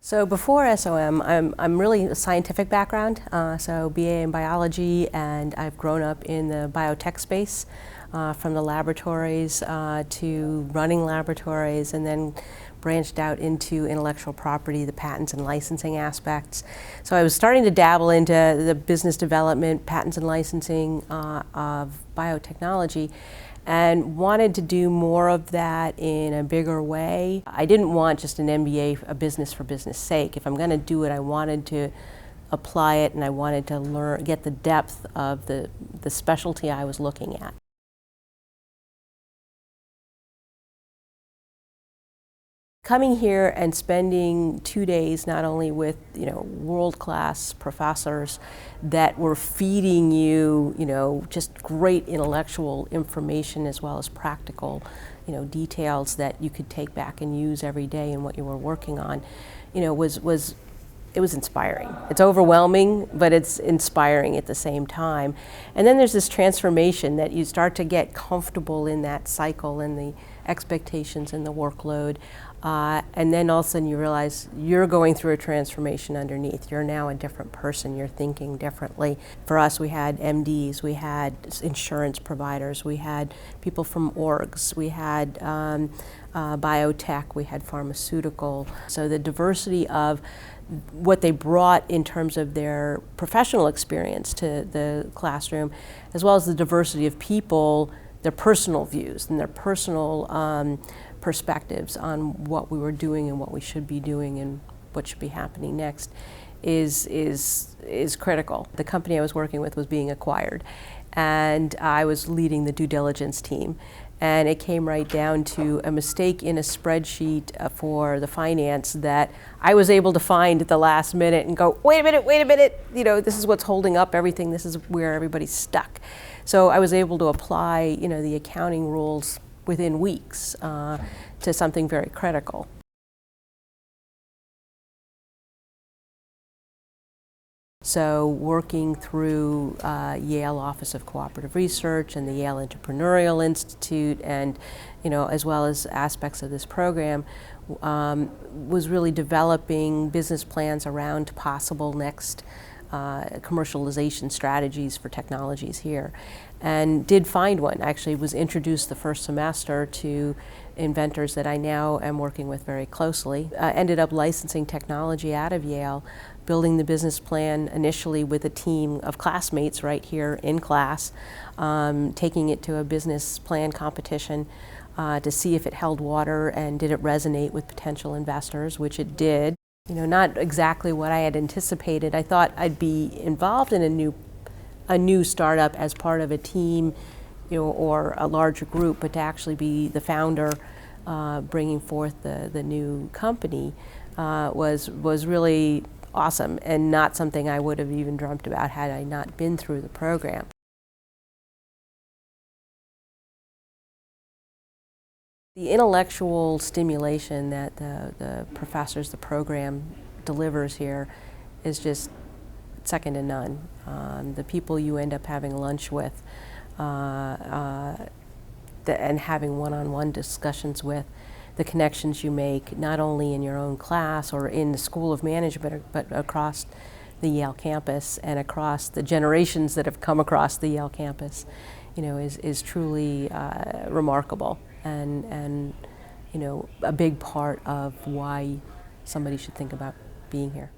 So before SOM, I'm really a scientific background, so BA in biology, and I've grown up in the biotech space, from the laboratories to running laboratories, and then branched out into intellectual property, the patents and licensing aspects. So I was starting to dabble into the business development, patents and licensing of biotechnology, and wanted to do more of that in a bigger way. I didn't want just an MBA, a business for business sake. If I'm going to do it, I wanted to apply it, and I wanted to get the depth of the specialty I was looking at. Coming here and spending 2 days not only with world-class professors that were feeding you just great intellectual information as well as practical details that you could take back and use every day in what you were working on, it was inspiring. It's overwhelming, but it's inspiring at the same time. And then there's this transformation that you start to get comfortable in that cycle and the expectations and the workload. And then all of a sudden you realize you're going through a transformation underneath. You're now a different person. You're thinking differently. For us, we had MDs, we had insurance providers, we had people from orgs, we had biotech, we had pharmaceutical. So the diversity of what they brought in terms of their professional experience to the classroom, as well as the diversity of people, their personal views and their personal perspectives on what we were doing and what we should be doing and what should be happening next is critical. The company I was working with was being acquired, and I was leading the due diligence team. And it came right down to a mistake in a spreadsheet for the finance that I was able to find at the last minute and go, wait a minute, this is what's holding up everything, this is where everybody's stuck. So I was able to apply, the accounting rules within weeks to something very critical. So working through Yale Office of Cooperative Research and the Yale Entrepreneurial Institute, and as well as aspects of this program, was really developing business plans around possible next commercialization strategies for technologies here, and did find one. Actually was introduced the first semester to inventors that I now am working with very closely. Ended up licensing technology out of Yale, building the business plan initially with a team of classmates right here in class, taking it to a business plan competition to see if it held water and did it resonate with potential investors, which it did. Not exactly what I had anticipated. I thought I'd be involved in a new startup as part of a team, or a larger group, but to actually be the founder, bringing forth the new company, was really awesome, and not something I would have even dreamt about had I not been through the program. The intellectual stimulation that the professors, the program delivers here is just second to none. The people you end up having lunch with and having one-on-one discussions with, the connections you make, not only in your own class or in the School of Management, but across the Yale campus and across the generations that have come across the Yale campus, is truly remarkable, and a big part of why somebody should think about being here.